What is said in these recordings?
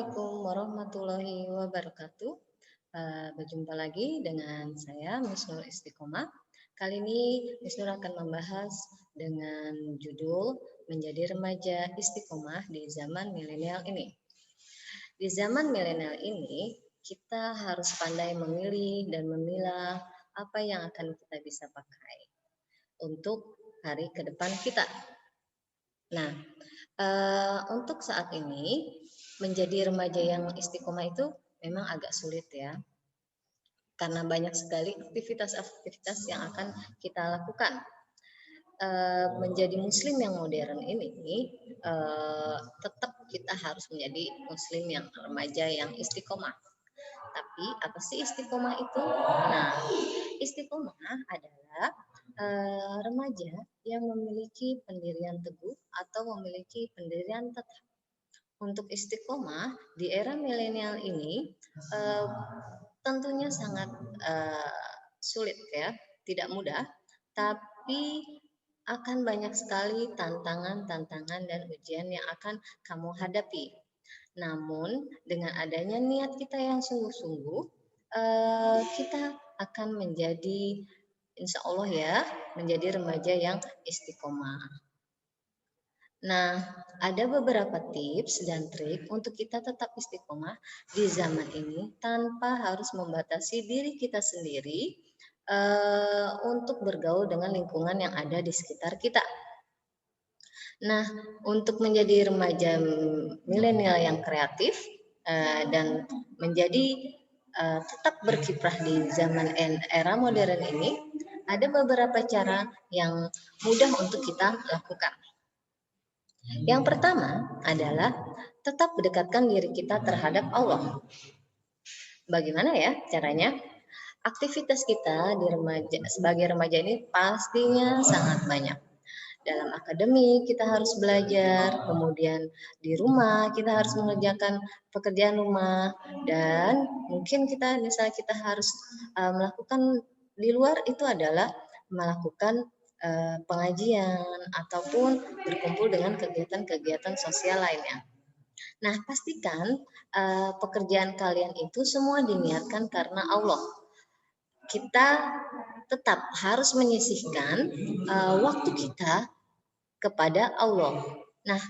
Assalamualaikum warahmatullahi wabarakatuh. Berjumpa lagi dengan saya Miss Nur Istiqomah. Kali ini Miss Nur akan membahas dengan judul Menjadi Remaja Istiqomah di Zaman Milenial ini. Di zaman milenial ini, kita harus pandai memilih dan memilah apa yang akan kita bisa pakai untuk hari ke depan kita. Nah, untuk saat ini menjadi remaja yang istiqomah itu memang agak sulit ya, karena banyak sekali aktivitas-aktivitas yang akan kita lakukan. Menjadi muslim yang modern ini tetap kita harus menjadi muslim yang remaja yang istiqomah. Tapi apa sih istiqomah itu? Nah, istiqomah adalah remaja yang memiliki pendirian teguh atau memiliki pendirian tetap. Untuk istiqomah di era milenial ini tentunya sangat sulit ya, tidak mudah, tapi akan banyak sekali tantangan-tantangan dan ujian yang akan kamu hadapi. Namun dengan adanya niat kita yang sungguh-sungguh, kita akan menjadi insya Allah ya, menjadi remaja yang istiqomah. Nah, ada beberapa tips dan trik untuk kita tetap istiqomah di zaman ini tanpa harus membatasi diri kita sendiri untuk bergaul dengan lingkungan yang ada di sekitar kita. Nah, untuk menjadi remaja milenial yang kreatif dan menjadi tetap berkiprah di zaman era modern ini, ada beberapa cara yang mudah untuk kita lakukan. Yang pertama adalah tetap dekatkan diri kita terhadap Allah. Bagaimana ya caranya? Aktivitas kita di sebagai remaja ini pastinya sangat banyak. Dalam akademi kita harus belajar, kemudian di rumah kita harus mengerjakan pekerjaan rumah, dan mungkin misalnya kita harus melakukan di luar itu adalah melakukan pengajian ataupun berkumpul dengan kegiatan-kegiatan sosial lainnya. Nah, pastikan pekerjaan kalian itu semua diniatkan karena Allah. Kita tetap harus menyisihkan waktu kita kepada Allah. Nah,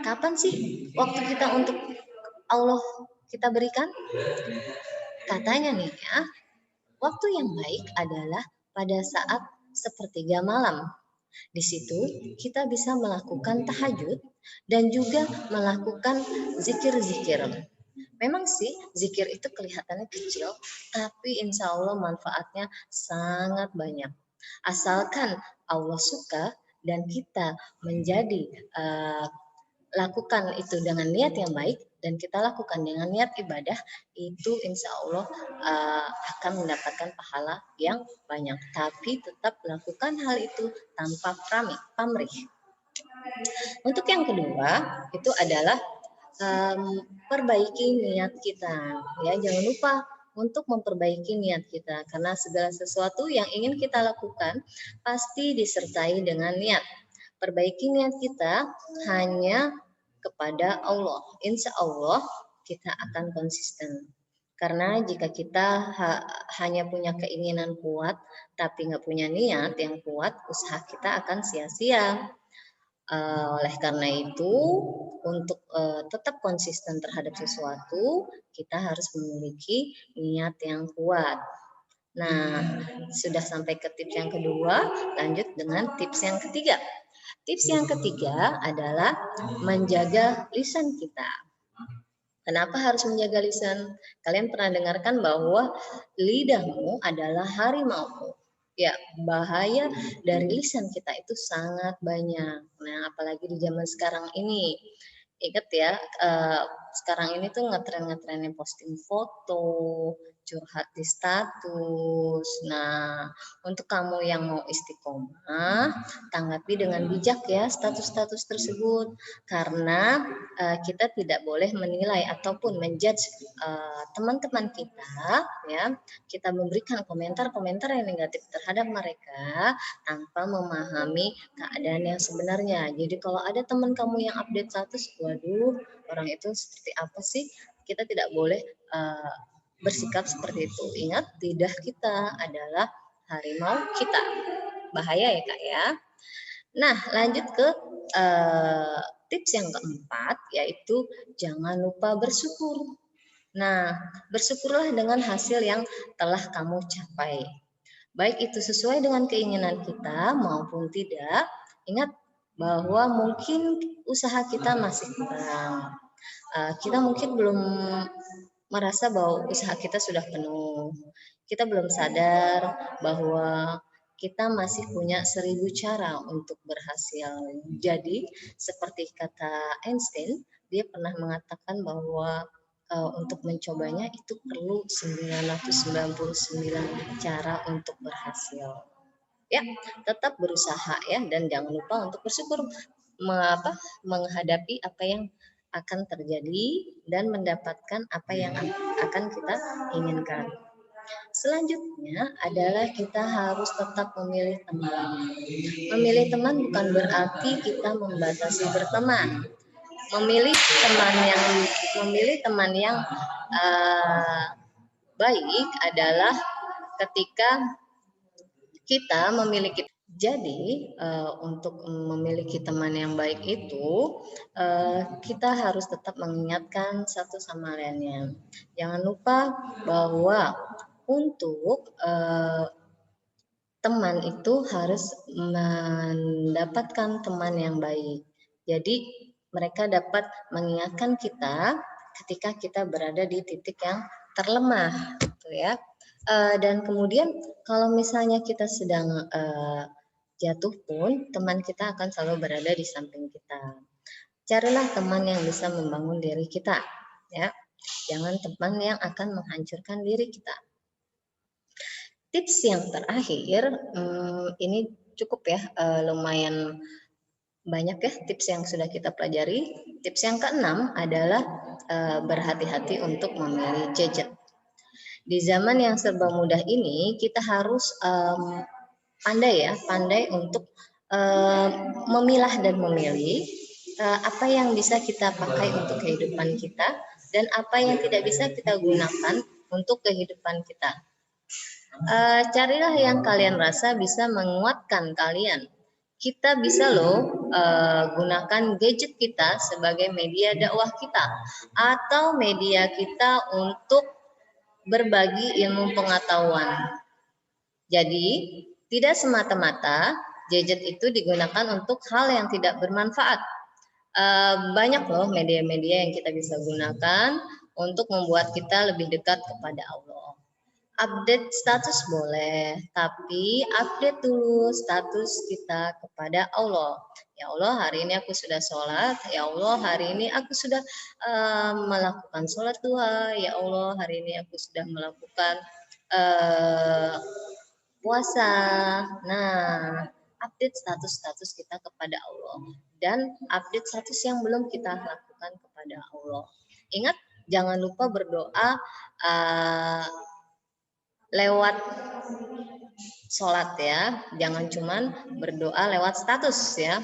kapan sih waktu kita untuk Allah kita berikan? Katanya nih ya, waktu yang baik adalah pada saat sepertiga malam. Di situ kita bisa melakukan tahajud dan juga melakukan zikir-zikir. Memang sih zikir itu kelihatannya kecil, tapi insya Allah manfaatnya sangat banyak. Asalkan Allah suka dan kita menjadi lakukan itu dengan niat yang baik dan kita lakukan dengan niat ibadah, itu insya Allah akan mendapatkan pahala yang banyak. Tapi tetap lakukan hal itu tanpa pamrih. Untuk yang kedua itu adalah perbaiki niat kita. Ya, jangan lupa untuk memperbaiki niat kita, karena segala sesuatu yang ingin kita lakukan pasti disertai dengan niat. Perbaiki niat kita hanya kepada Allah. Insya Allah kita akan konsisten. Karena jika kita hanya punya keinginan kuat, tapi nggak punya niat yang kuat, usaha kita akan sia-sia. Oleh karena itu, untuk tetap konsisten terhadap sesuatu, kita harus memiliki niat yang kuat. Nah, sudah sampai ke tips yang kedua, lanjut dengan tips yang ketiga. Tips yang ketiga adalah menjaga lisan kita. Kenapa harus menjaga lisan? Kalian pernah dengarkan bahwa lidahmu adalah harimau. Ya, bahaya dari lisan kita itu sangat banyak. Nah, apalagi di zaman sekarang ini. Ingat ya, sekarang ini tuh ngetren-ngetrennya posting foto, curhat di status. Nah, untuk kamu yang mau istiqomah, tanggapi dengan bijak ya status-status tersebut, karena kita tidak boleh menilai ataupun menjudge teman-teman kita ya. Kita memberikan komentar-komentar yang negatif terhadap mereka tanpa memahami keadaan yang sebenarnya. Jadi kalau ada teman kamu yang update status, waduh, orang itu seperti apa sih? kita tidak boleh bersikap seperti itu. Ingat, lidah kita adalah harimau kita. Bahaya ya Kak ya. Nah, lanjut ke tips yang keempat, yaitu jangan lupa bersyukur. Nah, bersyukurlah dengan hasil yang telah kamu capai. Baik itu sesuai dengan keinginan kita maupun tidak. Ingat bahwa mungkin usaha kita masih kurang. Kita mungkin belum merasa bahwa usaha kita sudah penuh. Kita belum sadar bahwa kita masih punya 1000 cara untuk berhasil. Jadi, seperti kata Einstein, dia pernah mengatakan bahwa untuk mencobanya itu perlu 999 cara untuk berhasil. Ya, tetap berusaha ya, dan jangan lupa untuk bersyukur menghadapi apa yang akan terjadi dan mendapatkan apa yang akan kita inginkan. Selanjutnya adalah kita harus tetap memilih teman. Memilih teman bukan berarti kita membatasi berteman. Memilih teman yang baik adalah ketika kita memiliki. Jadi untuk memiliki teman yang baik itu kita harus tetap mengingatkan satu sama lainnya. Jangan lupa bahwa untuk teman itu harus mendapatkan teman yang baik. Jadi mereka dapat mengingatkan kita ketika kita berada di titik yang terlemah, gitu ya. Dan kemudian kalau misalnya kita sedang jatuh pun, teman kita akan selalu berada di samping kita. Carilah teman yang bisa membangun diri kita, ya. Jangan teman yang akan menghancurkan diri kita. Tips yang terakhir, ini cukup ya, lumayan banyak ya tips yang sudah kita pelajari. Tips yang keenam adalah berhati-hati untuk memilih gadget. Di zaman yang serba mudah ini, kita harus pandai untuk memilah dan memilih apa yang bisa kita pakai untuk kehidupan kita dan apa yang tidak bisa kita gunakan untuk kehidupan kita. Carilah yang kalian rasa bisa menguatkan kalian. Kita bisa loh gunakan gadget kita sebagai media dakwah kita atau media kita untuk berbagi ilmu pengetahuan. Jadi, tidak semata-mata gadget itu digunakan untuk hal yang tidak bermanfaat. Banyak loh media-media yang kita bisa gunakan untuk membuat kita lebih dekat kepada Allah. Update status boleh, tapi update dulu status kita kepada Allah. Ya Allah, hari ini aku sudah sholat. Ya Allah, hari ini aku sudah melakukan sholat duha. Ya Allah, hari ini aku sudah melakukan puasa. Nah, update status-status kita kepada Allah dan update status yang belum kita lakukan kepada Allah. Ingat, jangan lupa berdoa lewat sholat ya, jangan cuman berdoa lewat status ya.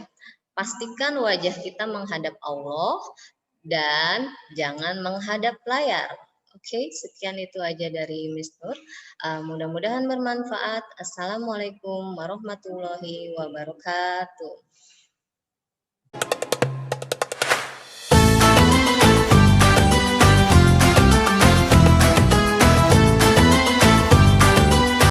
Pastikan wajah kita menghadap Allah dan jangan menghadap layar. Oke, sekian itu aja dari Miss Nur. Mudah-mudahan bermanfaat. Assalamualaikum warahmatullahi wabarakatuh.